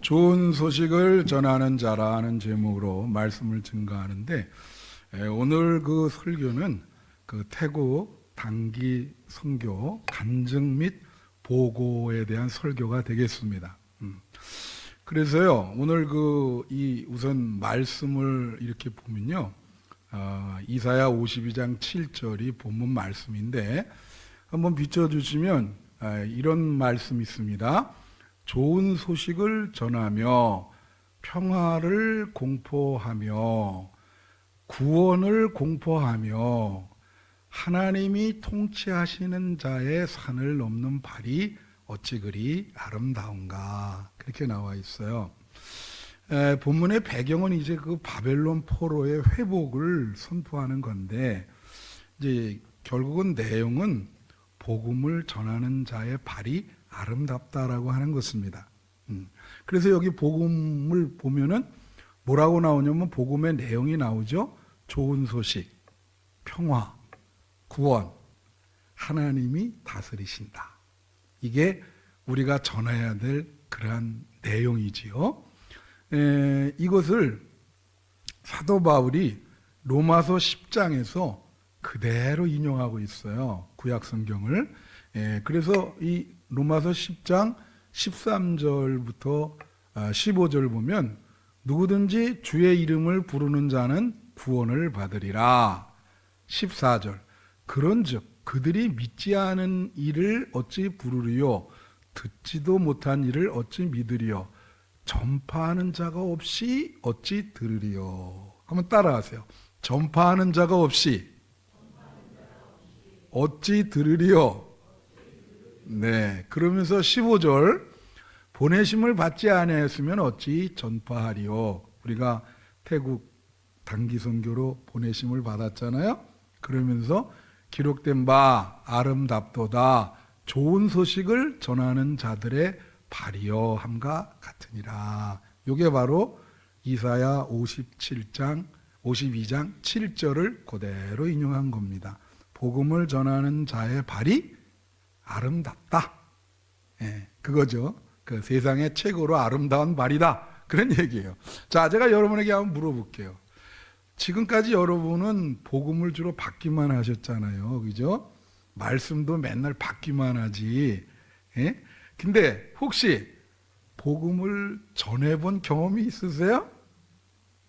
좋은 소식을 전하는 자라는 제목으로 말씀을 증거하는데, 오늘 그 설교는 그 태국 단기 선교 간증 및 보고에 대한 설교가 되겠습니다. 그래서요, 오늘 이 우선 말씀을 이렇게 보면요, 이사야 52장 7절이 본문 말씀인데, 한번 비춰주시면 이런 말씀이 있습니다. 좋은 소식을 전하며 평화를 공포하며 구원을 공포하며 하나님이 통치하시는 자의 산을 넘는 발이 어찌 그리 아름다운가, 그렇게 나와 있어요. 본문의 배경은 이제 그 바벨론 포로의 회복을 선포하는 건데, 이제 결국은 내용은 복음을 전하는 자의 발이 아름답다라고 하는 것입니다. 그래서 여기 복음을 보면은 뭐라고 나오냐면 복음의 내용이 나오죠. 좋은 소식, 평화, 구원, 하나님이 다스리신다. 이게 우리가 전해야 될 그러한 내용이지요. 이것을 사도 바울이 로마서 10장에서 그대로 인용하고 있어요. 구약 성경을. 그래서 이 로마서 10장 13절부터 15절 보면 누구든지 주의 이름을 부르는 자는 구원을 받으리라. 14절 그런즉 그들이 믿지 않은 이를 어찌 부르리요, 듣지도 못한 이를 어찌 믿으리요, 전파하는 자가 없이 어찌 들으리요. 한번 따라하세요. 전파하는 자가 없이 어찌 들으리요. 네, 그러면서 15절 보내심을 받지 아니하였으면 어찌 전파하리요. 우리가 태국 단기 선교로 보내심을 받았잖아요. 그러면서 기록된 바 아름답도다 좋은 소식을 전하는 자들의 발이여 함과 같으니라. 이게 바로 이사야 52장 7절을 그대로 인용한 겁니다. 복음을 전하는 자의 발이 아름답다. 그거죠. 그 세상의 최고로 아름다운 발이다. 그런 얘기예요. 자, 제가 여러분에게 한번 물어볼게요. 지금까지 여러분은 복음을 주로 받기만 하셨잖아요. 그죠? 말씀도 맨날 받기만 하지. 근데 혹시 복음을 전해본 경험이 있으세요?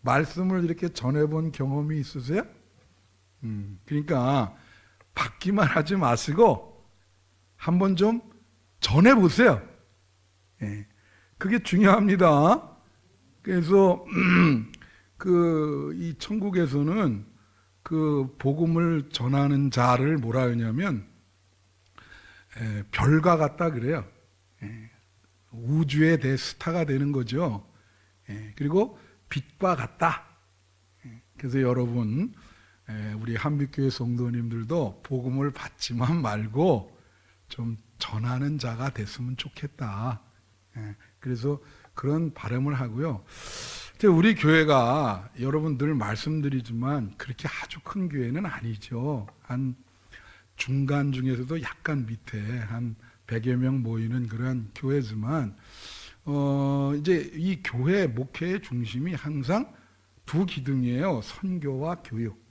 말씀을 이렇게 전해본 경험이 있으세요? 그러니까 받기만 하지 마시고 한번 좀 전해보세요. 그게 중요합니다. 그래서 이 천국에서는 그 복음을 전하는 자를 뭐라 하냐면 별과 같다 그래요. 우주의 대스타가 되는 거죠. 그리고 빛과 같다. 그래서 여러분, 우리 한빛교회 성도님들도 복음을 받지만 말고 좀 전하는 자가 됐으면 좋겠다. 그래서 그런 바람을 하고요. 우리 교회가 여러분 늘 말씀드리지만 그렇게 아주 큰 교회는 아니죠. 한 중간 중에서도 약간 밑에 한 100여 명 모이는 그런 교회지만, 이제 이 교회 목회의 중심이 항상 두 기둥이에요. 선교와 교육.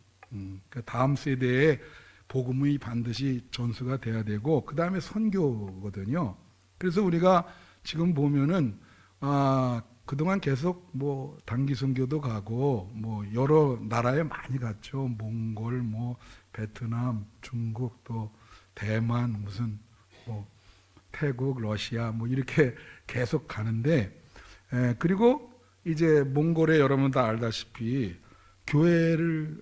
그 다음 세대에 복음이 반드시 전수가 돼야 되고, 그 다음에 선교거든요. 그래서 우리가 지금 보면은, 그동안 계속 뭐 단기 선교도 가고, 뭐 여러 나라에 많이 갔죠. 몽골, 베트남, 중국, 또 대만, 무슨 뭐 태국, 러시아, 뭐 이렇게 계속 가는데, 그리고 이제 몽골에 여러분 다 알다시피 교회를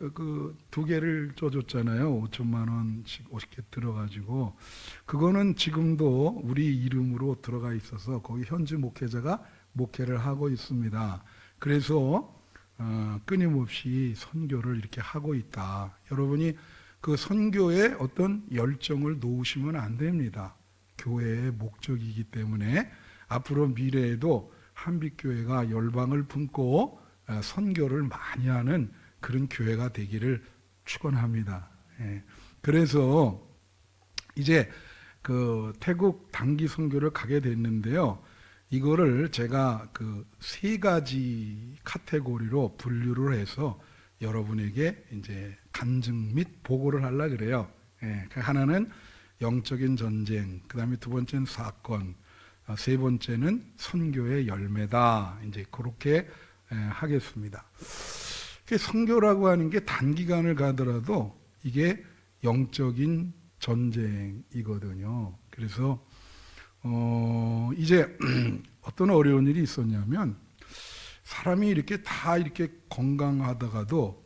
두 개를 줘줬잖아요. 5천만 원씩 50개 들어가지고, 그거는 지금도 우리 이름으로 들어가 있어서 거기 현지 목회자가 목회를 하고 있습니다. 그래서 끊임없이 선교를 이렇게 하고 있다. 여러분이 그 선교에 어떤 열정을 놓으시면 안 됩니다. 교회의 목적이기 때문에 앞으로 미래에도 한빛교회가 열방을 품고 선교를 많이 하는 그런 교회가 되기를 축원합니다. 그래서 이제 그 태국 단기 선교를 가게 됐는데요. 이거를 제가 그 세 가지 카테고리로 분류를 해서 여러분에게 이제 간증 및 보고를 하려고 그래요. 예, 그 하나는 영적인 전쟁, 그 다음에 두 번째는 사건, 세 번째는 선교의 열매다. 이제 그렇게 하겠습니다. 선교라고 하는 게 단기간을 가더라도 이게 영적인 전쟁이거든요. 그래서 이제 어떤 어려운 일이 있었냐면 사람이 이렇게 다 이렇게 건강하다가도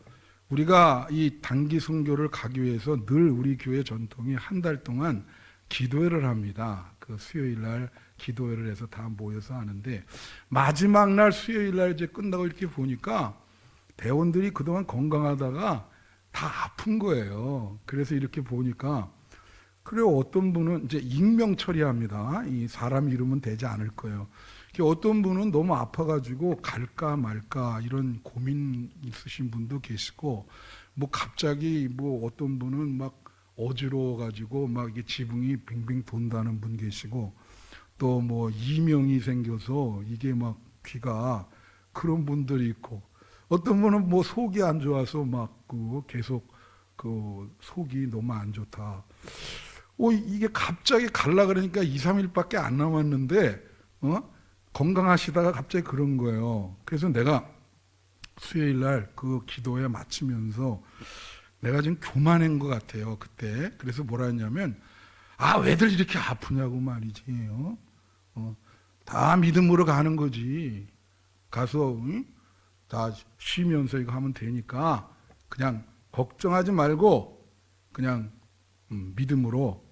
우리가 이 단기 선교를 가기 위해서 늘 우리 교회 전통이 한 달 동안 기도회를 합니다. 그 수요일 날 기도회를 해서 다 모여서 하는데 마지막 날 수요일 날 이제 끝나고 이렇게 보니까 대원들이 그동안 건강하다가 다 아픈 거예요. 그래서 이렇게 보니까 그리고 어떤 분은 이제 익명 처리합니다. 이 사람 이름은 되지 않을 거예요. 어떤 분은 너무 아파가지고 갈까 말까 이런 고민 있으신 분도 계시고, 뭐 갑자기 뭐 어떤 분은 막 어지러워가지고 막 이게 지붕이 빙빙 돈다는 분 계시고, 또 뭐 이명이 생겨서 이게 막 귀가 그런 분들이 있고, 어떤 분은 뭐 속이 안 좋아서 막 그 계속 그 속이 너무 안 좋다. 이게 갑자기 갈라 그러니까 2, 3일밖에 안 남았는데 건강하시다가 갑자기 그런 거예요. 그래서 내가 수요일 날 그 기도회 마치면서 내가 지금 교만한 것 같아요, 그때. 그래서 뭐라 했냐면, 왜들 이렇게 아프냐고 말이지. 다 믿음으로 가는 거지. 가서 다 쉬면서 이거 하면 되니까 그냥 걱정하지 말고 그냥 믿음으로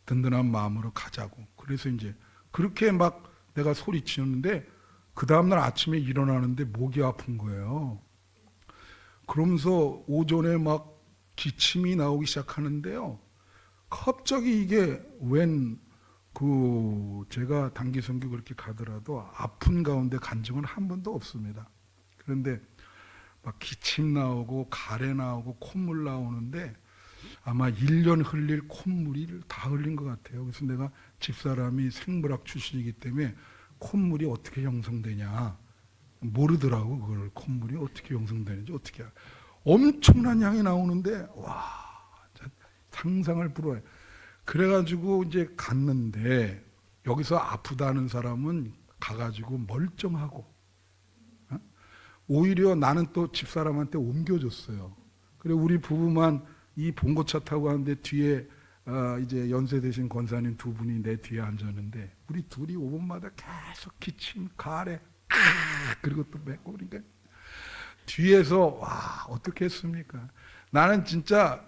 든든한 마음으로 가자고. 그래서 이제 그렇게 막 내가 소리치는데 그 다음날 아침에 일어나는데 목이 아픈 거예요. 그러면서 오전에 막 기침이 나오기 시작하는데요. 갑자기 이게 제가 단기 선교 그렇게 가더라도 아픈 가운데 간 적은 한 번도 없습니다. 그런데 막 기침 나오고 가래 나오고 콧물 나오는데 아마 1년 흘릴 콧물을 다 흘린 것 같아요. 그래서 내가 집사람이 생물학 출신이기 때문에 콧물이 어떻게 형성되냐 모르더라고. 그걸 콧물이 어떻게 형성되는지 어떻게 엄청난 양이 나오는데 와 상상을 불허해. 그래가지고 이제 갔는데 여기서 아프다는 사람은 가가지고 멀쩡하고 오히려 나는 또 집사람한테 옮겨줬어요. 그래 우리 부부만 이 봉고차 타고 가는데 뒤에 이제 연세 되신 권사님 두 분이 내 뒤에 앉았는데 우리 둘이 5분마다 계속 기침, 가래, 그리고 또 맺고 그러니까 뒤에서 어떻게 했습니까? 나는 진짜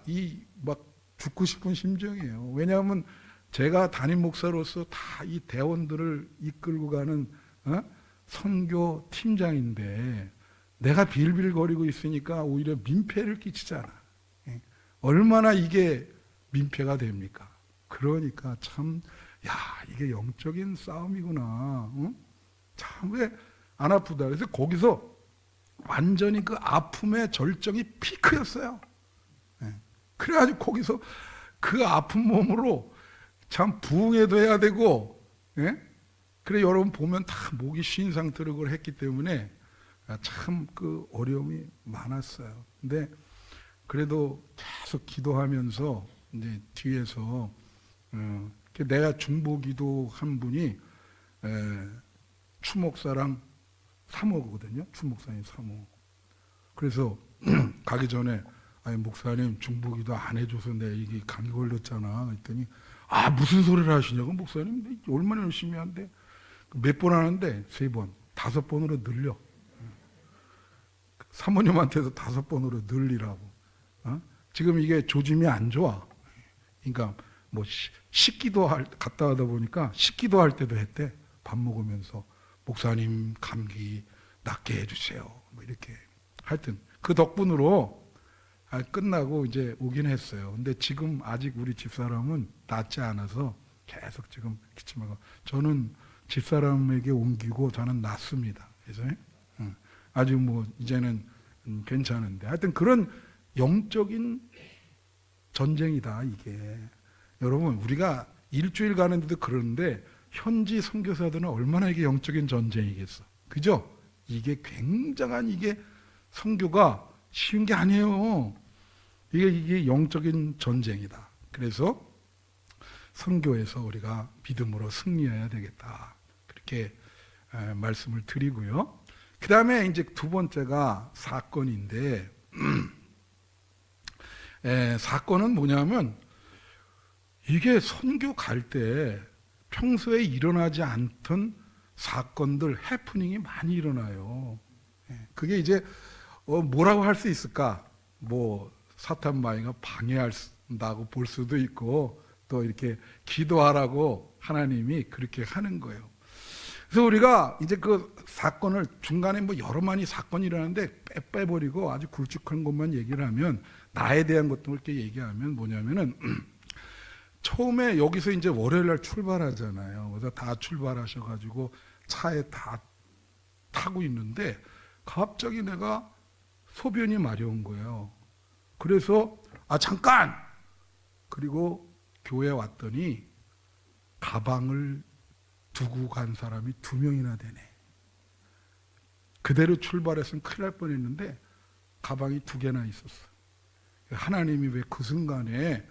막 죽고 싶은 심정이에요. 왜냐하면 제가 담임 목사로서 다 이 대원들을 이끌고 가는 선교 팀장인데 내가 빌빌거리고 있으니까 오히려 민폐를 끼치잖아. 얼마나 이게 민폐가 됩니까? 그러니까 참, 이게 영적인 싸움이구나. 참, 왜 안 아프다. 그래서 거기서 완전히 그 아픔의 절정이 피크였어요. 그래가지고 거기서 그 아픈 몸으로 참 부흥회도 해야 되고, 그래 여러분 보면 다 목이 쉰 상태로 그걸 했기 때문에 참 그 어려움이 많았어요. 근데 그래도 계속 기도하면서 이제 뒤에서 내가 중보기도 한 분이 추목사랑 사모거든요. 추목사님 사모. 그래서 가기 전에 목사님 중보기도 안 해줘서 내가 이게 감기 걸렸잖아. 그랬더니 무슨 소리를 하시냐고. 목사님 얼마나 열심히 한대. 몇 번 하는데 3번, 5번으로 늘려. 사모님한테도 5번으로 늘리라고. 지금 이게 조짐이 안 좋아. 그러니까 뭐 식기도 갔다 하다 보니까 식기도 할 때도 했대. 밥 먹으면서 목사님 감기 낫게 해주세요. 뭐 이렇게 하여튼 그 덕분으로 끝나고 이제 오긴 했어요. 근데 지금 아직 우리 집사람은 낫지 않아서 계속 지금 기침하고 저는 집사람에게 옮기고 저는 낫습니다. 그래서 아주 뭐 이제는 괜찮은데 하여튼 그런 영적인 전쟁이다 이게. 여러분 우리가 일주일 가는데도 그러는데 현지 선교사들은 얼마나 이게 영적인 전쟁이겠어. 그죠? 이게 굉장한 이게 선교가 쉬운 게 아니에요. 이게 영적인 전쟁이다. 그래서 선교에서 우리가 믿음으로 승리해야 되겠다. 그렇게 말씀을 드리고요. 그 다음에 이제 두 번째가 사건인데, 사건은 뭐냐면 이게 선교 갈 때 평소에 일어나지 않던 사건들, 해프닝이 많이 일어나요. 그게 이제 뭐라고 할 수 있을까? 뭐 사탄 마귀가 방해한다고 볼 수도 있고, 또 이렇게 기도하라고 하나님이 그렇게 하는 거예요. 그래서 우리가 이제 그 사건을 중간에 뭐 여러 많이 사건이 일어나는데 빼버리고 아주 굵직한 것만 얘기를 하면, 나에 대한 것도 이렇게 얘기하면 뭐냐면은 처음에 여기서 이제 월요일 날 출발하잖아요. 그래서 다 출발하셔가지고 차에 다 타고 있는데 갑자기 내가 소변이 마려운 거예요. 그래서 잠깐! 그리고 교회 왔더니 가방을 두고 간 사람이 2명이나 되네. 그대로 출발했으면 큰일 날 뻔했는데 가방이 2개나 있었어. 하나님이 왜 그 순간에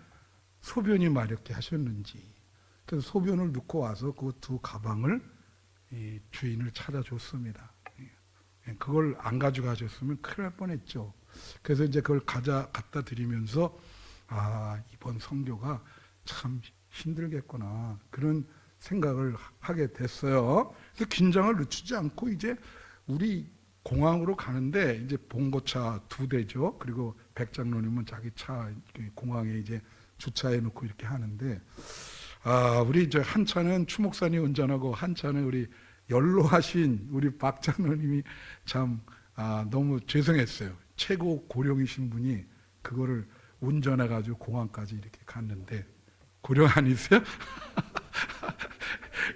소변이 마렵게 하셨는지. 그래서 소변을 넣고 와서 그 2 가방을 주인을 찾아줬습니다. 그걸 안 가져가셨으면 큰일 날 뻔했죠. 그래서 이제 그걸 갖다 드리면서 이번 선교가 참 힘들겠구나, 그런 생각을 하게 됐어요. 그래서 긴장을 늦추지 않고 이제 우리 공항으로 가는데 이제 봉고차 2대죠. 그리고 백장로님은 자기 차 공항에 이제 주차해 놓고 이렇게 하는데, 우리 이제 한 차는 추 목사님 운전하고 한 차는 우리 연로하신 우리 박 장로님이 참 너무 죄송했어요. 최고 고령이신 분이 그거를 운전해 가지고 공항까지 이렇게 갔는데, 고령 아니세요?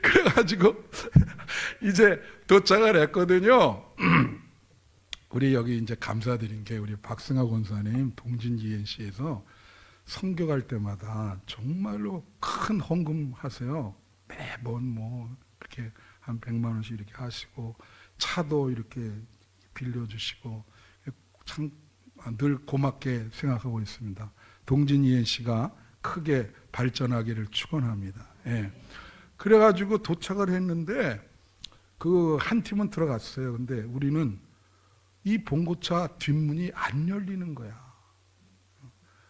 그래가지고 이제 도착을 했거든요. 우리 여기 이제 감사드린 게 우리 박승하 권사님 동진 GNC에서 선교 갈 때마다 정말로 큰 헌금하세요. 매번 뭐 그렇게 한 100만 원씩 이렇게 하시고 차도 이렇게 빌려주시고 참 늘 고맙게 생각하고 있습니다. 동진 ENC가 크게 발전하기를 축원합니다. 예. 그래가지고 도착을 했는데 그 한 팀은 들어갔어요. 근데 우리는 이 봉고차 뒷문이 안 열리는 거야.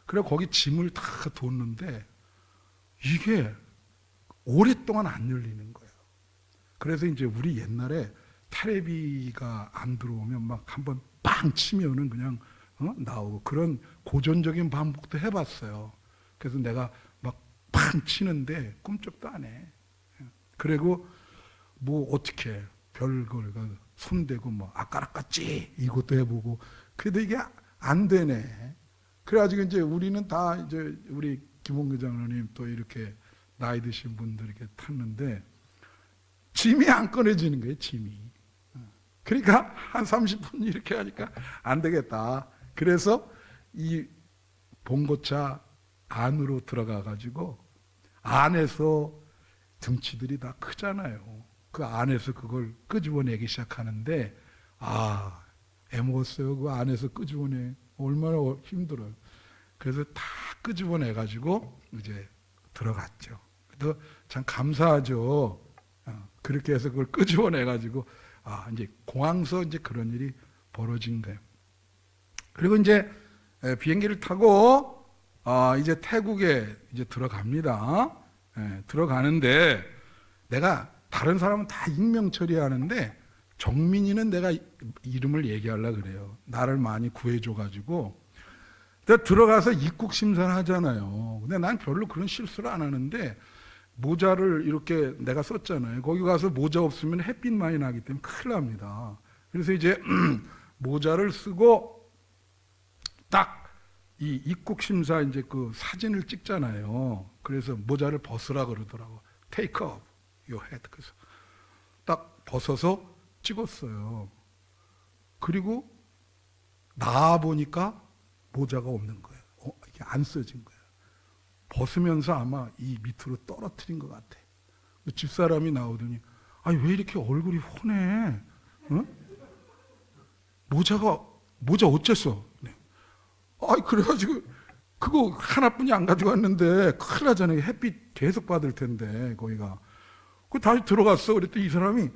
그래 거기 짐을 다 뒀는데 이게 오랫동안 안 열리는 거예요. 그래서 이제 우리 옛날에 테레비가 안 들어오면 막 한번 빵 치면은 그냥 나오고, 그런 고전적인 반복도 해봤어요. 그래서 내가 막 팡 치는데 꿈쩍도 안 해. 그리고 뭐 어떻게 별걸 손대고 뭐 아까라까찌 이것도 해보고, 그래도 이게 안 되네. 그래가지고 이제 우리는 다 이제 우리 김홍규 장로님 또 이렇게 나이 드신 분들 이렇게 탔는데 짐이 안 꺼내지는 거예요, 짐이. 그러니까 한 30분 이렇게 하니까 안 되겠다. 그래서 이 봉고차 안으로 들어가 가지고 안에서 등치들이 다 크잖아요. 그 안에서 그걸 끄집어내기 시작하는데 애먹었어요. 그 안에서 끄집어내. 얼마나 힘들어요. 그래서 다 끄집어내 가지고 이제 들어갔죠. 그래도 참 감사하죠. 그렇게 해서 그걸 끄집어내 가지고 이제 공항서 이제 그런 일이 벌어진 거예요. 그리고 이제 비행기를 타고 이제 태국에 이제 들어갑니다. 들어가는데 내가 다른 사람은 다 익명 처리하는데 정민이는 내가 이름을 얘기하려고 그래요. 나를 많이 구해줘가지고. 내가 들어가서 입국 심사를 하잖아요. 근데 난 별로 그런 실수를 안 하는데 모자를 이렇게 내가 썼잖아요. 거기 가서 모자 없으면 햇빛 많이 나기 때문에 큰일 납니다. 그래서 이제 모자를 쓰고 딱 이 입국 심사 이제 그 사진을 찍잖아요. 그래서 모자를 벗으라 그러더라고. Take off your hat. 그래서 딱 벗어서 찍었어요. 그리고 나와 보니까 모자가 없는 거예요. 이게 안 써진 거예요. 벗으면서 아마 이 밑으로 떨어뜨린 것 같아. 집사람이 나오더니 아니 왜 이렇게 얼굴이 훤해? 어? 모자 어째서? 네. 아이 그래가지고 그거 하나뿐이 안 가져갔는데 큰일 나잖아요. 햇빛 계속 받을 텐데 거기가. 그 다시 들어갔어. 그랬더니 이 사람이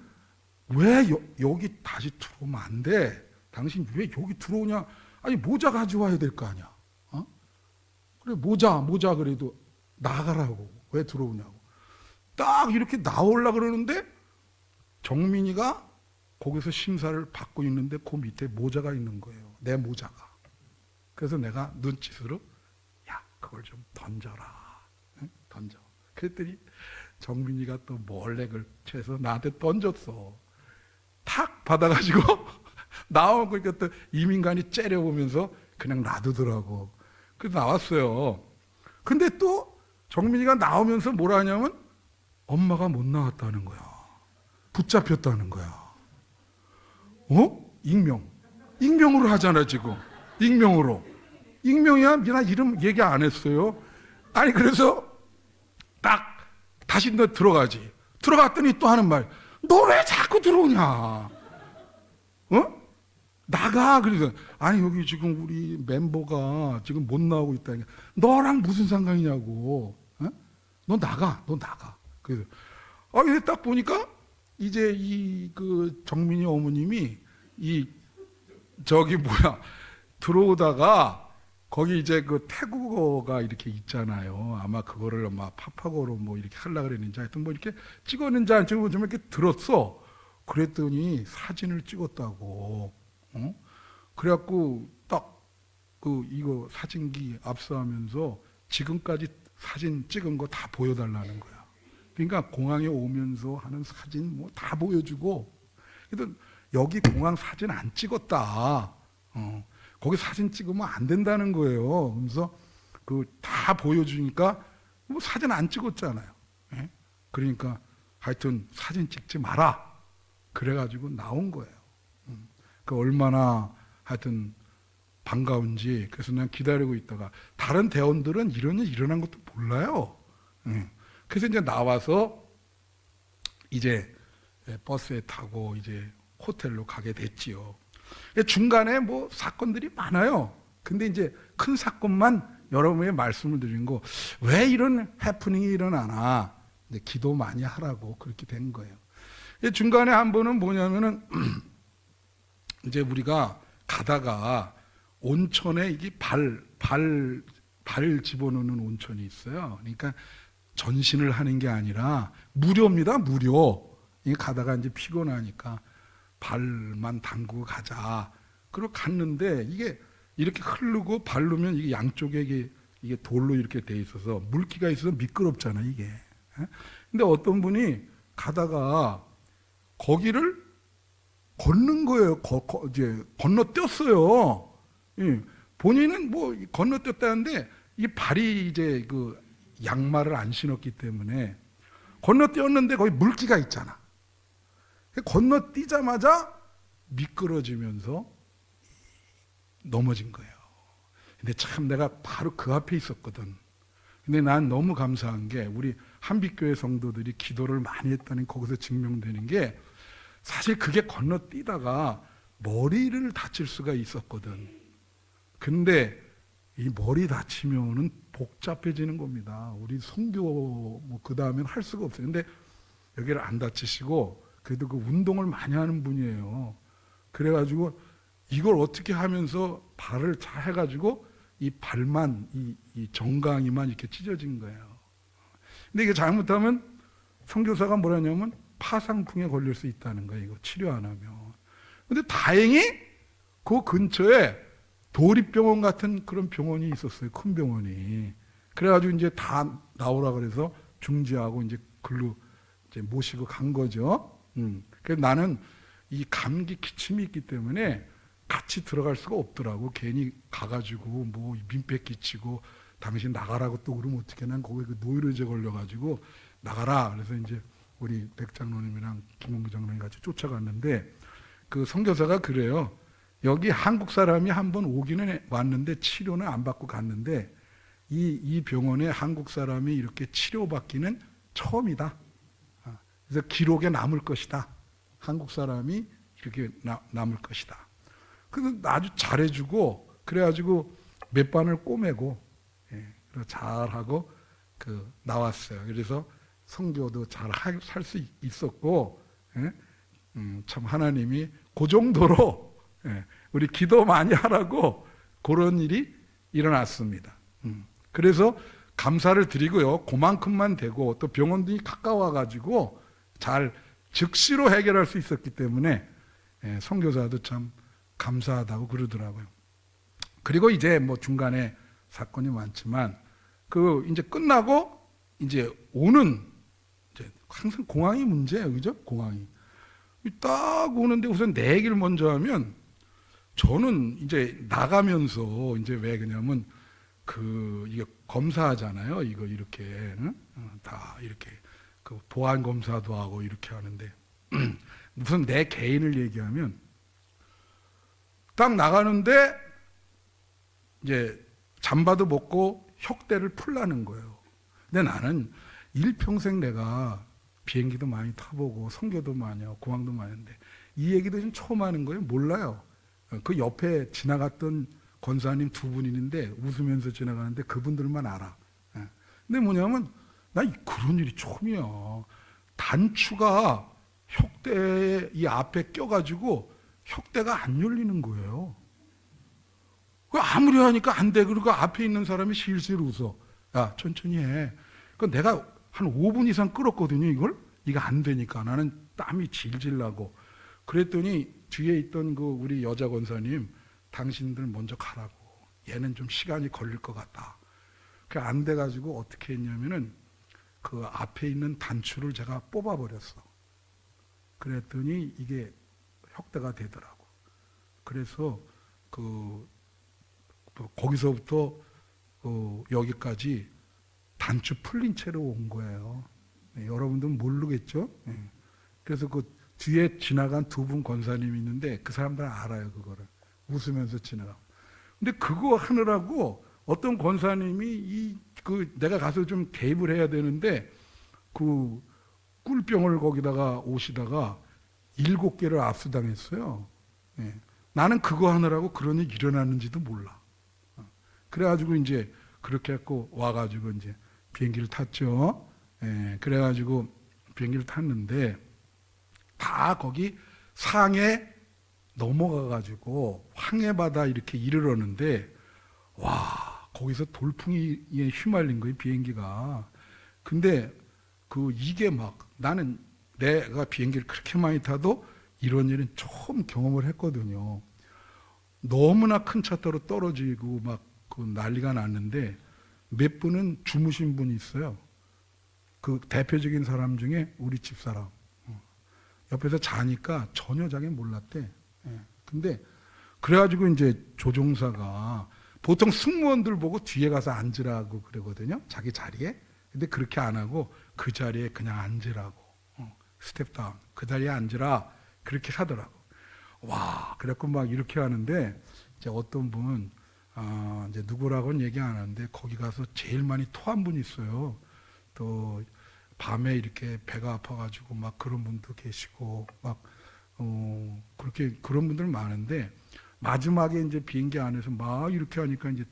왜 여기 다시 들어오면 안 돼? 당신 왜 여기 들어오냐? 아니 모자 가져와야 될 거 아니야. 어? 그래 모자 그래도 나가라고. 왜 들어오냐고. 딱 이렇게 나오려고 그러는데 정민이가 거기서 심사를 받고 있는데 그 밑에 모자가 있는 거예요. 내 모자가. 그래서 내가 눈짓으로 야 그걸 좀 던져라. 응? 던져. 그랬더니 정민이가 또 몰래 걸쳐서 나한테 던졌어. 탁 받아가지고 나오고 그러니까 또 이민관이 째려보면서 그냥 놔두더라고. 그래서 나왔어요. 근데 또 정민이가 나오면서 뭐라 하냐면 엄마가 못 나왔다는 거야. 붙잡혔다는 거야. 어? 익명으로 하잖아 지금. 익명이야? 나 이름 얘기 안 했어요. 아니 그래서 딱 다시 너 들어가지. 들어갔더니 또 하는 말. 너 왜 자꾸 들어오냐? 어? 나가. 그래서 아니 여기 지금 우리 멤버가 지금 못 나오고 있다니까. 너랑 무슨 상관이냐고. 어? 너 나가. 그래서 이제 딱 보니까 이제 이 그 정민이 어머님이 들어오다가 거기 이제 그 태국어가 이렇게 있잖아요. 아마 그거를 아마 파파고로 뭐 이렇게 하려고 그랬는지 하여튼 뭐 이렇게 찍었는지 안 찍었는지 좀 이렇게 들었어. 그랬더니 사진을 찍었다고. 어? 그래갖고 딱 그 이거 사진기 압수하면서 지금까지 사진 찍은 거 다 보여달라는 거야. 그러니까 공항에 오면서 하는 사진 뭐 다 보여주고. 그래도 여기 공항 사진 안 찍었다. 거기 사진 찍으면 안 된다는 거예요. 그래서 그 다 보여주니까 뭐 사진 안 찍었잖아요. 예? 그러니까 하여튼 사진 찍지 마라. 그래가지고 나온 거예요. 그 얼마나 하여튼 반가운지. 그래서 난 기다리고 있다가 다른 대원들은 이런 일 일어난 것도 몰라요. 그래서 이제 나와서 이제 버스에 타고 이제 호텔로 가게 됐지요. 중간에 뭐 사건들이 많아요. 근데 이제 큰 사건만 여러분에게 말씀을 드린 거, 왜 이런 해프닝이 일어나나, 이제 기도 많이 하라고 그렇게 된 거예요. 중간에 한 번은 뭐냐면은, 이제 우리가 가다가 온천에 이게 발 집어넣는 온천이 있어요. 그러니까 전신을 하는 게 아니라 무료입니다, 무료. 가다가 이제 피곤하니까 발만 담그고 가자. 그리고 갔는데 이게 이렇게 흐르고 바르면 이게 양쪽에 이게 돌로 이렇게 돼 있어서 물기가 있어서 미끄럽잖아, 이게. 근데 어떤 분이 가다가 거기를 걷는 거예요. 이제 건너뛰었어요. 예. 본인은 뭐 건너뛰었다는데 이 발이 이제 그 양말을 안 신었기 때문에 건너뛰었는데 거기 물기가 있잖아. 건너뛰자마자 미끄러지면서 넘어진 거예요. 근데 참 내가 바로 그 앞에 있었거든. 근데 난 너무 감사한 게 우리 한빛교회 성도들이 기도를 많이 했다는 거기서 증명되는 게 사실 그게 건너뛰다가 머리를 다칠 수가 있었거든. 근데 이 머리 다치면은 복잡해지는 겁니다. 우리 선교 뭐 그 다음엔 할 수가 없어요. 근데 여기를 안 다치시고 그래도 그 운동을 많이 하는 분이에요. 그래가지고 이걸 어떻게 하면서 발을 잘 해가지고 이 발만 이 정강이만 이렇게 찢어진 거예요. 근데 이게 잘못하면 선교사가 뭐라냐면 파상풍에 걸릴 수 있다는 거예요. 이거 치료 안 하면. 근데 다행히 그 근처에 도립병원 같은 그런 병원이 있었어요. 큰 병원이. 그래가지고 이제 다 나오라 그래서 중지하고 이제 글로 이제 모시고 간 거죠. 그래서 나는 이 감기 기침이 있기 때문에 같이 들어갈 수가 없더라고. 괜히 가가지고 뭐 민폐 끼치고 당신 나가라고 또 그러면 어떻게, 난 거기 그 노이로제 걸려가지고 나가라. 그래서 이제 우리 백 장로님이랑 김홍규 장로님 같이 쫓아갔는데 그 선교사가 그래요. 여기 한국 사람이 한번 오기는 왔는데 치료는 안 받고 갔는데 이 병원에 한국 사람이 이렇게 치료받기는 처음이다. 그래서 기록에 남을 것이다. 한국 사람이 이렇게 남을 것이다. 그래서 아주 잘해주고 그래가지고 몇 반을 꼬매고 잘하고 나왔어요. 그래서 선교도 잘 살 수 있었고 참 하나님이 그 정도로 우리 기도 많이 하라고 그런 일이 일어났습니다. 그래서 감사를 드리고요. 그만큼만 되고 또 병원도 가까워가지고 잘 즉시로 해결할 수 있었기 때문에 선교사도 참 감사하다고 그러더라고요. 그리고 이제 뭐 중간에 사건이 많지만 이제 끝나고 이제 오는 이제 항상 공항이 문제예요, 그죠? 공항이 딱 오는데 우선 내 얘기를 먼저 하면 저는 이제 나가면서 이제 왜 그러냐면 이게 검사하잖아요. 이거 이렇게 응? 다 이렇게 보안 검사도 하고 이렇게 하는데 무슨 내 개인을 얘기하면 딱 나가는데 이제 잠바도 벗고 혁대를 풀라는 거예요. 근데 나는 일평생 내가 비행기도 많이 타보고 선교도 많이 하고 공항도 많이 했는데 이 얘기도 좀 처음 하는 거예요. 몰라요. 그 옆에 지나갔던 권사님 두 분이 있는데 웃으면서 지나가는데 그분들만 알아. 근데 뭐냐면 나 그런 일이 처음이야. 단추가 혁대 이 앞에 껴가지고 혁대가 안 열리는 거예요. 아무리 하니까 안 돼. 그리고 앞에 있는 사람이 실실 웃어. 야, 천천히 해. 내가 한 5분 이상 끌었거든요, 이걸. 이거 안 되니까. 나는 땀이 질질 나고. 그랬더니 뒤에 있던 우리 여자 권사님, 당신들 먼저 가라고. 얘는 좀 시간이 걸릴 것 같다. 그 안 돼가지고 어떻게 했냐면은 그 앞에 있는 단추를 제가 뽑아버렸어. 그랬더니 이게 혁대가 되더라고. 그래서 거기서부터 여기까지 단추 풀린 채로 온 거예요. 여러분들은 모르겠죠? 그래서 뒤에 지나간 두 분 권사님이 있는데 그 사람들은 알아요, 그거를. 웃으면서 지나가고. 근데 그거 하느라고 어떤 권사님이 내가 가서 좀 개입을 해야 되는데 꿀병을 거기다가 오시다가 7개를 압수당했어요. 나는 그거 하느라고 그런 일이 일어났는지도 몰라. 그래가지고 이제 그렇게 해갖고 와가지고 이제 비행기를 탔죠. 그래가지고 비행기를 탔는데 다 거기 상해 넘어가가지고 황해바다 이렇게 이르렀는데 와 거기서 돌풍이에 휘말린 거예요, 비행기가. 근데 이게 나는 내가 비행기를 그렇게 많이 타도 이런 일은 처음 경험을 했거든요. 너무나 큰 차도로 떨어지고 난리가 났는데 몇 분은 주무신 분이 있어요. 대표적인 사람 중에 우리 집사람. 옆에서 자니까 전혀 자기 몰랐대. 근데 그래가지고 이제 조종사가 보통 승무원들 보고 뒤에 가서 앉으라고 그러거든요. 자기 자리에. 근데 그렇게 안 하고 그 자리에 그냥 앉으라고. 스텝다운. 그 자리에 앉으라. 그렇게 하더라고. 와, 그래갖고 이렇게 하는데 이제 어떤 분 이제 누구라고는 얘기 안 하는데 거기 가서 제일 많이 토한 분이 있어요. 또 밤에 이렇게 배가 아파가지고 그런 분도 계시고 그렇게 그런 분들 많은데 마지막에 이제 비행기 안에서 이렇게 하니까 이제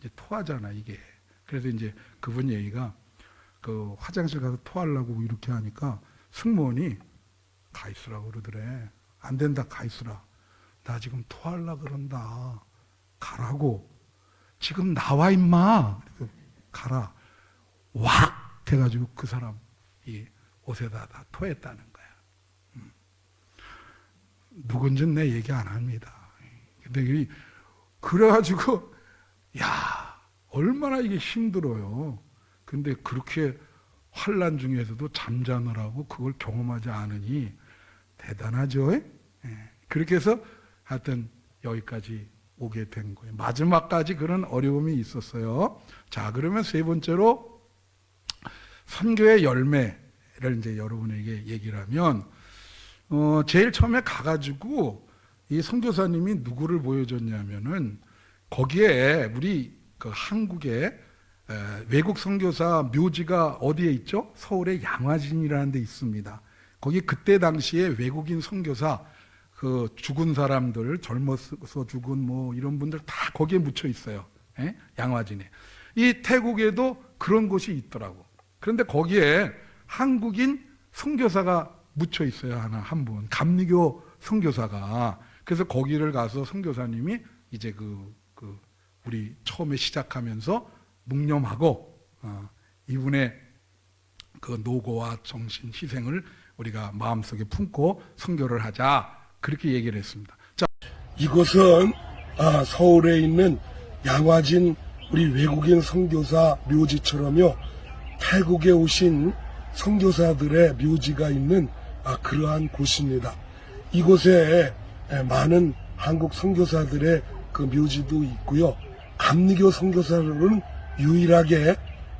이제 토하잖아 이게. 그래서 이제 그분 얘기가 화장실 가서 토하려고 이렇게 하니까 승무원이 가 있으라고 그러더래. 안 된다, 가 있으라. 나 지금 토하려고 그런다. 가라고. 지금 나와 임마. 가라. 왁 해가지고 그 사람 이 옷에다 다 토했다는 거야. 누군지는 내 얘기 안 합니다. 근데 그래가지고 야 얼마나 이게 힘들어요. 근데 그렇게 환난 중에서도 잠자느라고 그걸 경험하지 않으니 대단하죠. 그렇게 해서 하여튼 여기까지 오게 된 거예요. 마지막까지 그런 어려움이 있었어요. 자, 그러면 세 번째로 선교의 열매를 이제 여러분에게 얘기를 하면 제일 처음에 가가지고 이 선교사님이 누구를 보여줬냐면은 거기에 우리 한국에 외국 선교사 묘지가 어디에 있죠? 서울의 양화진이라는 데 있습니다. 거기 그때 당시에 외국인 선교사 그 죽은 사람들, 젊어서 죽은 뭐 이런 분들 다 거기에 묻혀 있어요. 예? 양화진에. 이 태국에도 그런 곳이 있더라고. 그런데 거기에 한국인 선교사가 묻혀 있어요. 한 분. 감리교 선교사가. 그래서 거기를 가서 선교사님이 이제 우리 처음에 시작하면서 묵념하고 이분의 그 노고와 정신 희생을 우리가 마음속에 품고 선교를 하자, 그렇게 얘기를 했습니다. 자, 이곳은 서울에 있는 양화진 우리 외국인 선교사 묘지처럼요, 태국에 오신 선교사들의 묘지가 있는 그러한 곳입니다. 이곳에 많은 한국 선교사들의 그 묘지도 있고요. 감리교 선교사로는 유일하게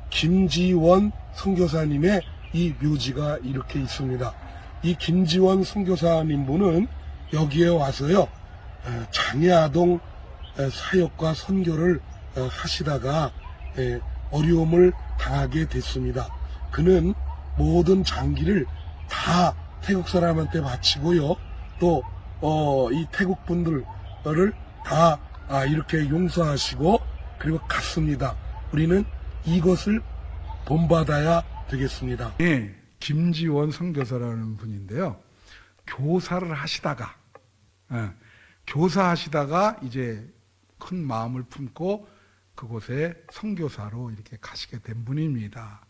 김지원 선교사님의 이 묘지가 이렇게 있습니다. 이 김지원 선교사님 분은 여기에 와서요, 장애아동 사역과 선교를 하시다가 어려움을 당하게 됐습니다. 그는 모든 장기를 다 태국 사람한테 바치고요, 또 이 태국 분들을 다 이렇게 용서하시고 그리고 갔습니다. 우리는 이것을 본받아야 되겠습니다. 예, 김지원 선교사라는 분인데요. 교사를 하시다가 교사하시다가 이제 큰 마음을 품고 그곳에 선교사로 이렇게 가시게 된 분입니다.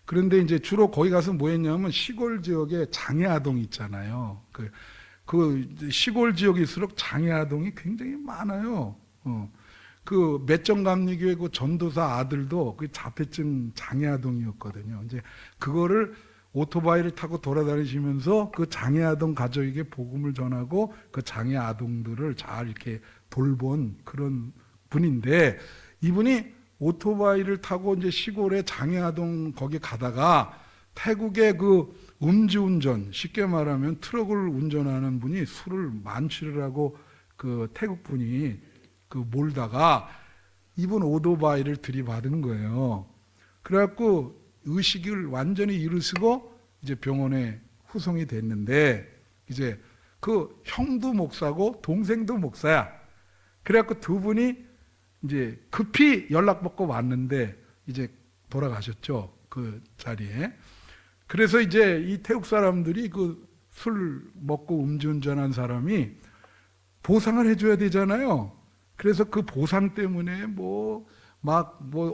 그런데 이제 주로 거기 가서 뭐 했냐면 시골 지역에 장애아동이 있잖아요. 그 시골 지역일수록 장애아동이 굉장히 많아요. 그 맷정감리교회 그 전도사 아들도 그 자폐증 장애아동이었거든요. 이제 그거를 오토바이를 타고 돌아다니시면서 그 장애아동 가족에게 복음을 전하고 그 장애아동들을 잘 이렇게 돌본 그런 분인데, 이분이 오토바이를 타고 이제 시골에 장애아동 거기 가다가 태국의 그 음주운전, 쉽게 말하면 트럭을 운전하는 분이 술을 만취를 하고 그 태국 분이 그 몰다가 이분 오토바이를 들이받은 거예요. 그래갖고 의식을 완전히 잃으시고 이제 병원에 후송이 됐는데, 이제 그 형도 목사고 동생도 목사야. 그래갖고 두 분이 이제 급히 연락받고 왔는데 이제 돌아가셨죠, 그 자리에. 그래서 이제 이 태국 사람들이 그 술 먹고 음주운전한 사람이 보상을 해줘야 되잖아요. 그래서 그 보상 때문에 뭐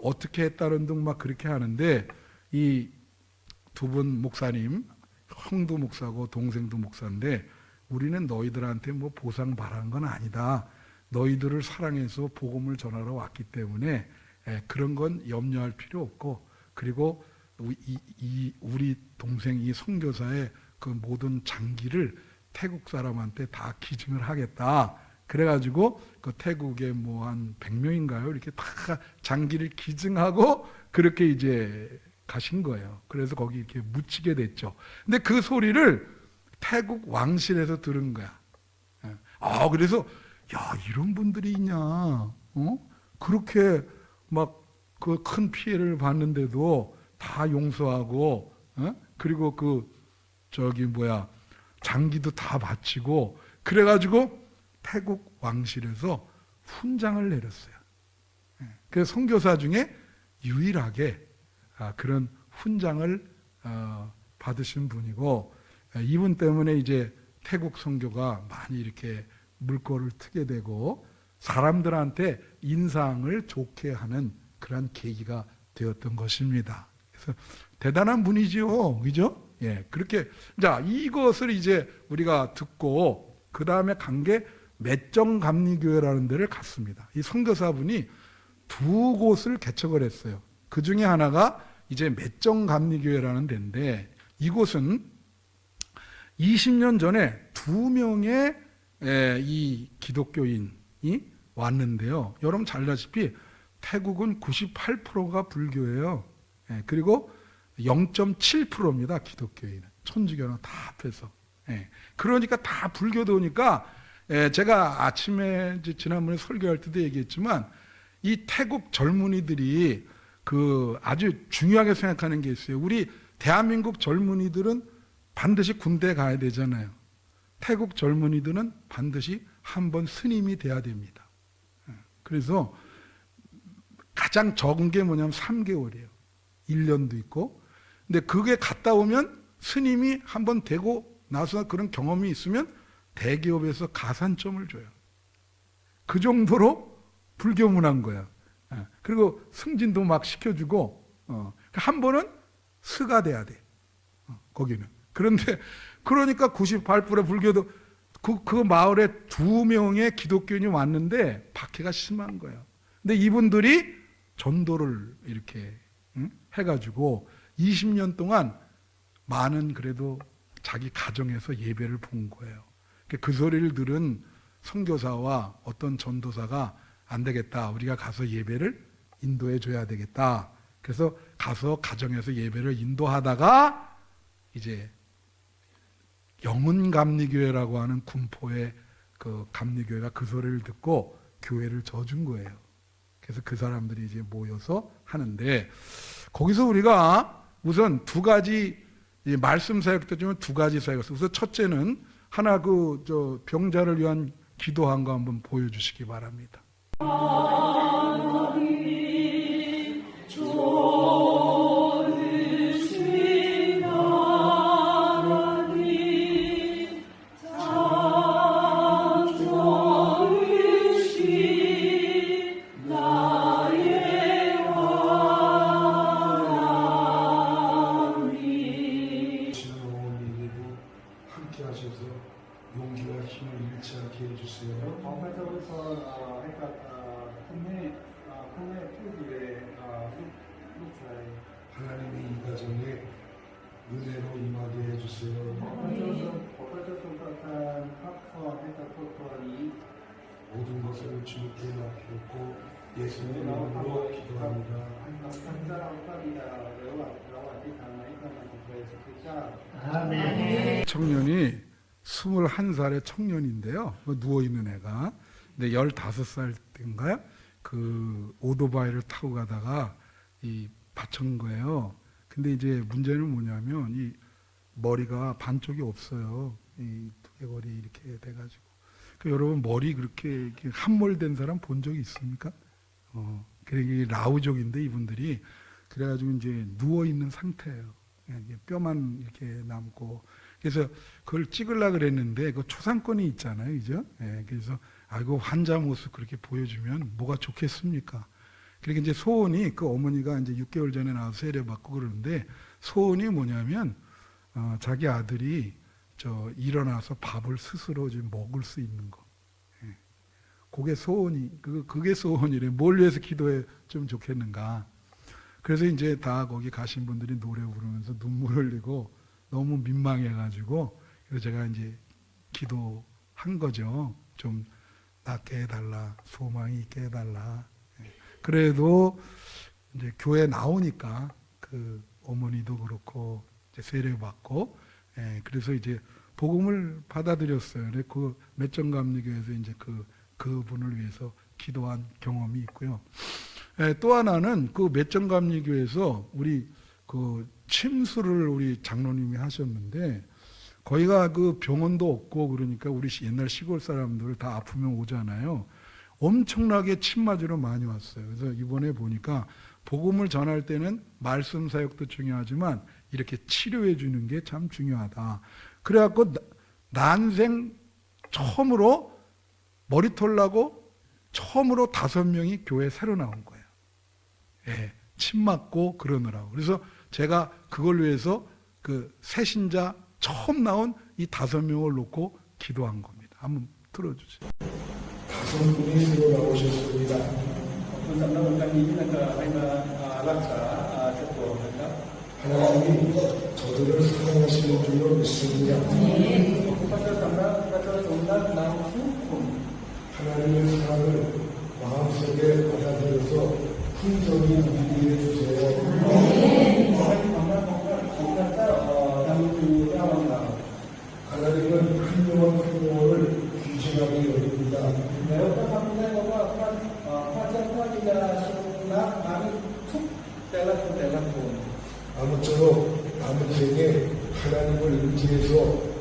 어떻게 했다는 등 막 그렇게 하는데, 이 두 분 목사님, 형도 목사고 동생도 목사인데, 우리는 너희들한테 뭐 보상 바라는 건 아니다. 너희들을 사랑해서 복음을 전하러 왔기 때문에 그런 건 염려할 필요 없고, 그리고 우리 동생 이 선교사의 그 모든 장기를 태국 사람한테 다 기증을 하겠다. 그래가지고 그 태국에 뭐 한 100명인가요? 이렇게 다 장기를 기증하고 그렇게 이제 가신 거예요. 그래서 거기 이렇게 묻히게 됐죠. 근데 그 소리를 태국 왕실에서 들은 거야. 그래서 야, 이런 분들이 있냐? 그렇게 막 그 큰 피해를 봤는데도 다 용서하고, 그리고 장기도 다 바치고, 그래가지고 태국 왕실에서 훈장을 내렸어요. 그래서 선교사 중에 유일하게 그런 훈장을 받으신 분이고, 이분 때문에 이제 태국 선교가 많이 이렇게 물꼬를 트게 되고 사람들한테 인상을 좋게 하는 그런 계기가 되었던 것입니다. 그래서 대단한 분이지요, 그죠? 예, 그렇게. 자, 이것을 이제 우리가 듣고 그 다음에 간 게 맷정감리교회라는 데를 갔습니다. 이 선교사분이 두 곳을 개척을 했어요. 그 중에 하나가 이제 맷정감리교회라는 데인데, 이곳은 20년 전에 2명의 이 기독교인이 왔는데요. 여러분 잘 아시다시피 태국은 98%가 불교예요. 그리고 0.7%입니다. 기독교인은. 천주교는 다 합해서. 그러니까 다 불교도니까, 제가 아침에 지난번에 설교할 때도 얘기했지만 이 태국 젊은이들이 그 아주 중요하게 생각하는 게 있어요. 우리 대한민국 젊은이들은 반드시 군대 가야 되잖아요. 태국 젊은이들은 반드시 한번 스님이 돼야 됩니다. 그래서 가장 적은 게 뭐냐면 3개월이에요. 1년도 있고. 근데 그게 갔다 오면 스님이 한번 되고 나서 그런 경험이 있으면 대기업에서 가산점을 줘요. 그 정도로 불교문화인 거야. 그리고 승진도 막 시켜주고, 한 번은 스가 돼야 돼. 거기는. 그런데, 그러니까 98% 불교도 그 마을에 2명의 기독교인이 왔는데 박해가 심한 거예요. 근데 이분들이 전도를 이렇게 해가지고 20년 동안 많은 그래도 자기 가정에서 예배를 본 거예요. 그 소리를 들은 선교사와 어떤 전도사가 안 되겠다. 우리가 가서 예배를 인도해 줘야 되겠다. 그래서 가서 가정에서 예배를 인도하다가 이제 영은감리교회라고 하는 군포의 그 감리교회가 그 소리를 듣고 교회를 져준 거예요. 그래서 그 사람들이 이제 모여서 하는데 거기서 우리가 우선 두 가지 말씀 사역도 중에 두 가지 사역을 했어요. 우선 첫째는 하나 병자를 위한 기도한 거 한번 보여주시기 바랍니다. 용기와 힘을 잃지 않게 해주세요. 하나님의 이 가정에 은혜로 임하게 해주세요. 모든 것을 주님께 맡겼고 예수님의 이름으로 기도합니다. 청년이 21살의 청년인데요. 누워있는 애가. 근데 15살 때인가요? 그 오토바이를 타고 가다가 받친 거예요. 근데 이제 문제는 뭐냐면 이 머리가 반쪽이 없어요. 이 두개골이 이렇게 돼가지고. 여러분 머리 그렇게 함몰된 사람 본 적이 있습니까? 그게 라우족인데 이분들이 그래가지고 이제 누워있는 상태예요. 뼈만 이렇게 남고. 그래서 그걸 찍으려고 그랬는데 그 초상권이 있잖아요. 그죠? 그래서 아이고 환자 모습 그렇게 보여주면 뭐가 좋겠습니까? 그러니까 이제 소원이 그 어머니가 이제 6개월 전에 나와서 세례받고 그러는데 소원이 뭐냐면 자기 아들이 일어나서 밥을 스스로 좀 먹을 수 있는 거. 그게 소원이 그게 소원이래. 뭘 위해서 기도해 좀 좋겠는가. 그래서 이제 다 거기 가신 분들이 노래 부르면서 눈물 흘리고 너무 민망해가지고 그래서 제가 이제 기도한 거죠. 좀 낫게 해달라, 소망이 있게 해달라. 그래도 이제 교회 나오니까 그 어머니도 그렇고 이제 세례받고, 그래서 이제 복음을 받아들였어요. 그 맷정감리교회에서 이제 그분을 위해서 기도한 경험이 있고요. 또 하나는 그 맷정감리교회에서 우리 그 침수를 우리 장로님이 하셨는데 거기가 그 병원도 없고 그러니까 우리 옛날 시골 사람들 다 아프면 오잖아요. 엄청나게 침 맞으러 많이 왔어요. 그래서 이번에 보니까 복음을 전할 때는 말씀 사역도 중요하지만 이렇게 치료해 주는 게 참 중요하다. 그래갖고 난생 처음으로 머리털 나고 처음으로 5명이 교회 새로 나온 거예요. 침 맞고 그러느라고. 그래서 제가 그걸 위해서 그 새신자 처음 나온 이 5명을 놓고 기도한 겁니다. 한번 들어주세요. 5분이 새로 나오셨습니다. 하나님이 저들을 사랑하시는 줄로 믿습니다. 하나님의 사랑을 마음속에 받아들여서 풍성히 누리게 해주세요. 하나님은 한 영혼 한 영혼을 귀중하게 여깁니다. 아무쪼록 남은 생에 하나님을 의지해서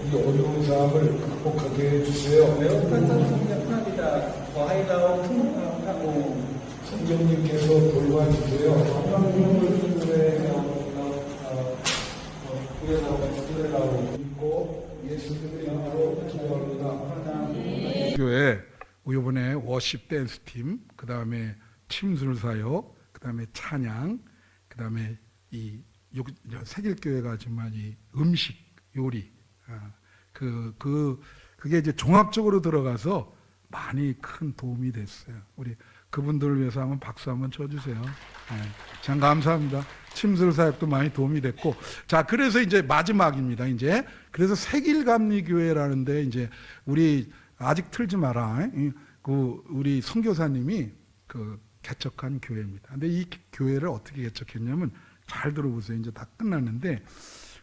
이 어려운 삶을 극복하게 해주세요. Nếu có trong không nhập pháp thì là có hay đâu thúc 하고 성령님께서 돌봐주세요. 믿고 예수님의 이름으로 기도합니다. 교회 이번에 워십 댄스 팀, 그 다음에 침술사역, 그 다음에 찬양, 그 다음에 이 세길교회가 하지만 이 음식 요리, 그게 이제 종합적으로 들어가서 많이 큰 도움이 됐어요. 우리 그분들을 위해서 한번 박수 한번 쳐주세요. 참 감사합니다. 침술 사역도 많이 도움이 됐고, 자 그래서 이제 마지막입니다. 이제 그래서 세길감리교회라는데 이제 우리 아직 틀지 마라. 우리 선교사님이 그 개척한 교회입니다. 근데 이 교회를 어떻게 개척했냐면 잘 들어보세요. 이제 다 끝났는데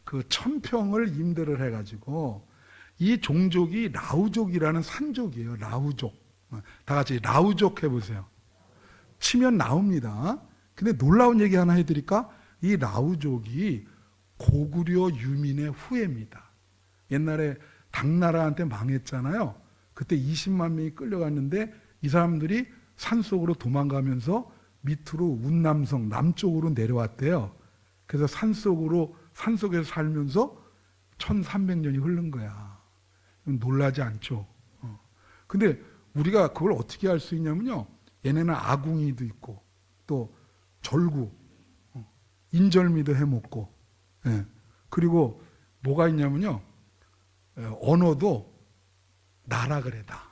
그 1000평을 임대를 해가지고 이 종족이 라우족이라는 산족이에요. 라우족. 다 같이 라우족 해보세요. 치면 나옵니다. 근데 놀라운 얘기 하나 해드릴까? 이 라우족이 고구려 유민의 후예입니다. 옛날에 당나라한테 망했잖아요. 그때 20만 명이 끌려갔는데 이 사람들이 산속으로 도망가면서 밑으로 운남성 남쪽으로 내려왔대요. 그래서 산속에서 살면서 1300년이 흐른 거야. 놀라지 않죠. 근데 우리가 그걸 어떻게 알 수 있냐면요. 얘네는 아궁이도 있고 또 절구, 인절미도 해먹고, 그리고 뭐가 있냐면요. 언어도 나라 그래, 나.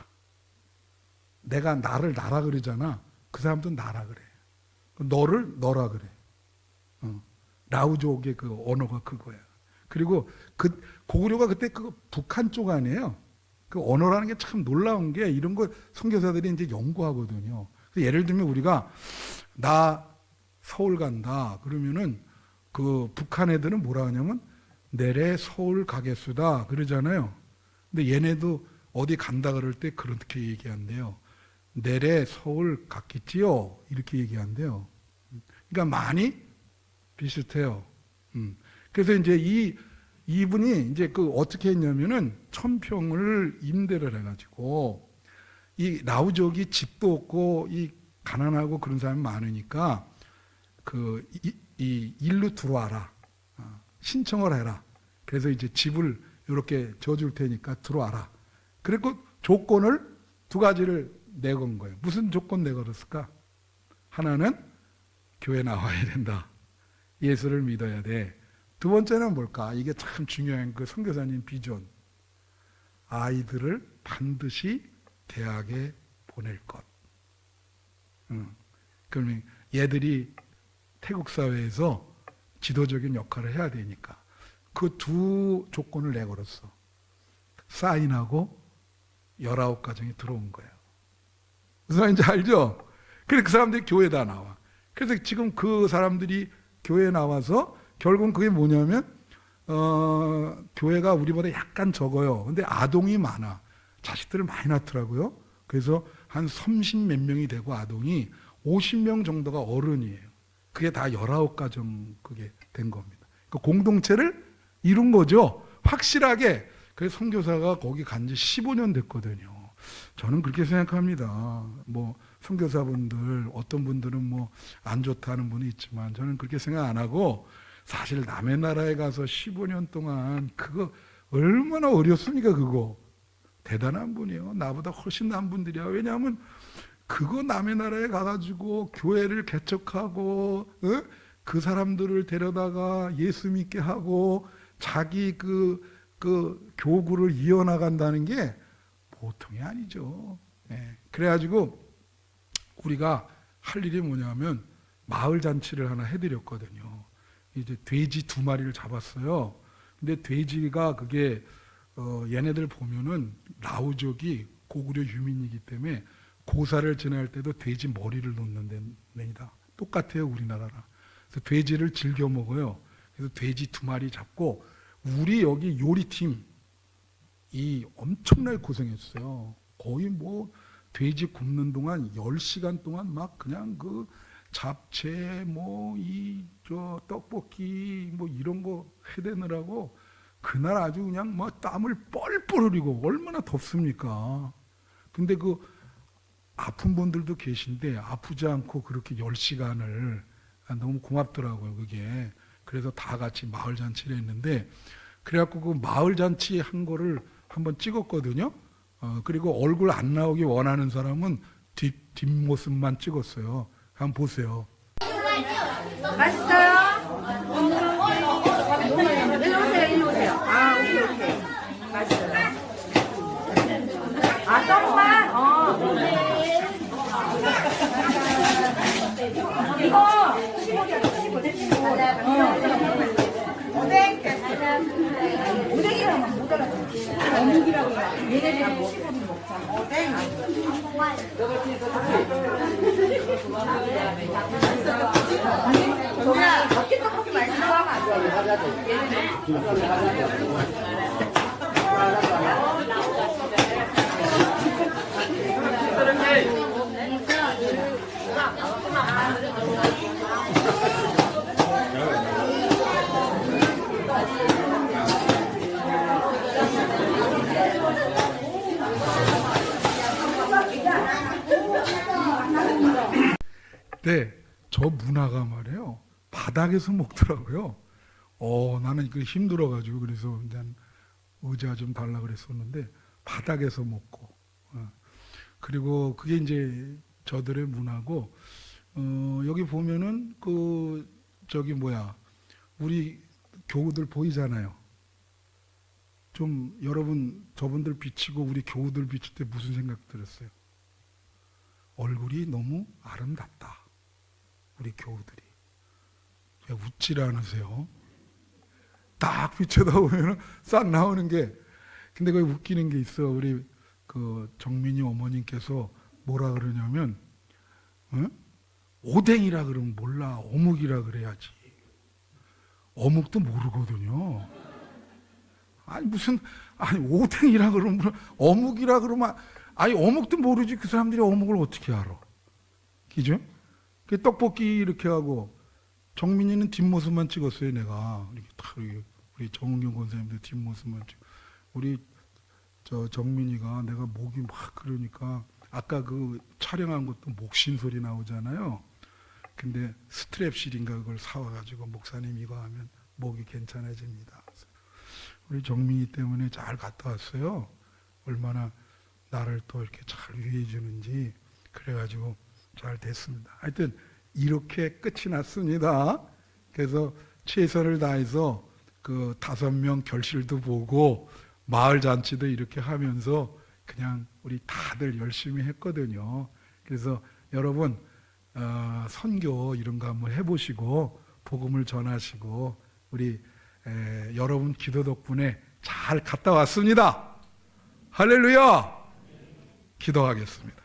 내가 나를 나라 그러잖아. 그 사람도 나라 그래. 너를 너라 그래. 라우족의 그 언어가 그거야. 그리고 그 고구려가 그때 그 북한 쪽 아니에요. 그 언어라는 게 참 놀라운 게 이런 거 선교사들이 이제 연구하거든요. 예를 들면 우리가 나 서울 간다 그러면은 그 북한 애들은 뭐라 하냐면 내래 서울 가겠수다 그러잖아요. 근데 얘네도 어디 간다 그럴 때 그렇게 얘기한대요. 내래 서울 갔겠지요 이렇게 얘기한대요. 그러니까 많이 비슷해요. 그래서 이제 이분이 이제 그 어떻게 했냐면은 1000평을 임대를 해가지고 이 라우족이 집도 없고 이 가난하고 그런 사람이 많으니까 이 일로 들어와라. 신청을 해라. 그래서 이제 집을 이렇게 줘줄 테니까 들어와라. 그리고 조건을 2가지를 내건 거예요. 무슨 조건 내걸었을까? 하나는 교회 나와야 된다. 예수를 믿어야 돼. 2번째는 뭘까? 이게 참 중요한 그 선교사님 비전. 아이들을 반드시 대학에 보낼 것. 그러면 얘들이 태국 사회에서 지도적인 역할을 해야 되니까 그 2 조건을 내걸었어. 사인하고 19가정이 들어온 거예요. 무슨 말인지 알죠? 그래서 그 사람들이 교회에다 나와. 그래서 지금 그 사람들이 교회에 나와서 결국은 그게 뭐냐면 교회가 우리보다 약간 적어요. 근데 아동이 많아. 자식들을 많이 낳더라고요. 그래서 한 30몇 명이 되고 아동이 50명 정도가 어른이에요. 그게 다 19가정 그게 된 겁니다. 그 공동체를 이룬 거죠. 확실하게. 그래서 선교사가 거기 간 지 15년 됐거든요. 저는 그렇게 생각합니다. 뭐 선교사분들 어떤 분들은 뭐 안 좋다는 분이 있지만 저는 그렇게 생각 안 하고 사실 남의 나라에 가서 15년 동안 그거 얼마나 어렵습니까 그거. 대단한 분이에요. 나보다 훨씬 나은 분들이야. 왜냐하면 그거 남의 나라에 가가지고 교회를 개척하고 그 사람들을 데려다가 예수 믿게 하고 자기 그 교구를 이어나간다는 게 보통이 아니죠. 그래가지고 우리가 할 일이 뭐냐면 마을 잔치를 하나 해드렸거든요. 이제 돼지 2마리를 잡았어요. 근데 돼지가 그게 얘네들 보면은 라우족이 고구려 유민이기 때문에 고사를 지낼 때도 돼지 머리를 놓는 데입니다. 똑같아요 우리나라랑. 그래서 돼지를 즐겨 먹어요. 그래서 돼지 2마리 잡고 우리 여기 요리팀 이 엄청나게 고생했어요. 거의 뭐 돼지 굽는 동안 10시간 동안 막 그냥 그 잡채 뭐 이 저 떡볶이 뭐 이런 거 해대느라고 그날 아주 그냥 뭐 땀을 뻘뻘 흘리고 얼마나 덥습니까? 근데 그 아픈 분들도 계신데 아프지 않고 그렇게 10시간을 너무 고맙더라고요, 그게. 그래서 다 같이 마을 잔치를 했는데 그래갖고 그 마을 잔치 한 거를 한번 찍었거든요. 그리고 얼굴 안 나오기 원하는 사람은 뒷모습만 찍었어요. 한번 보세요. 맛있어요? 일로 오세요, 일로 오세요. 아, 오케이, 오케이. 맛있어요. 아, 떡만? 이거 15개, 15. 오뎅. 오뎅이랑 못 알아듣지. 어묵이라고 해요. 얘네들은 15분 먹자. 오뎅. 동야, 덮기 떡볶이 많이 들어가면 안 돼. 네, 저 문화가 말이에요. 바닥에서 먹더라고요. 나는 그 힘들어가지고 그래서 일단 의자 좀 달라 그랬었는데 바닥에서 먹고. 그리고 그게 이제 저들의 문화고 여기 보면은 그 저기 뭐야 우리 교우들 보이잖아요. 좀 여러분 저분들 비치고 우리 교우들 비칠 때 무슨 생각 들었어요? 얼굴이 너무 아름답다. 우리 교우들이. 왜 웃질 않으세요? 딱 비춰다보면 싹 나오는 게. 근데 거기 웃기는 게 있어. 우리 그 정민이 어머님께서 뭐라 그러냐면 오뎅이라 그러면 몰라. 어묵이라 그래야지. 어묵도 모르거든요. 아니 오뎅이라 그러면 어묵이라 그러면 아니 어묵도 모르지. 그 사람들이 어묵을 어떻게 알아? 그죠? 그 떡볶이 이렇게 하고 정민이는 뒷모습만 찍었어요. 내가 이렇게 딱 우리 정은경 권사님도 뒷모습만 찍. 우리 저 정민이가 내가 목이 막 그러니까 아까 그 촬영한 것도 목신 소리 나오잖아요. 근데 스트랩실인가 그걸 사와가지고 목사님 이거 하면 목이 괜찮아집니다. 우리 정민이 때문에 잘 갔다 왔어요. 얼마나 나를 또 이렇게 잘 위해 주는지. 그래가지고 잘 됐습니다. 하여튼 이렇게 끝이 났습니다. 그래서 최선을 다해서 그 5명 결실도 보고 마을 잔치도 이렇게 하면서 그냥 우리 다들 열심히 했거든요. 그래서 여러분 선교 이런 거 한번 해보시고 복음을 전하시고 우리 여러분 기도 덕분에 잘 갔다 왔습니다. 할렐루야! 기도하겠습니다.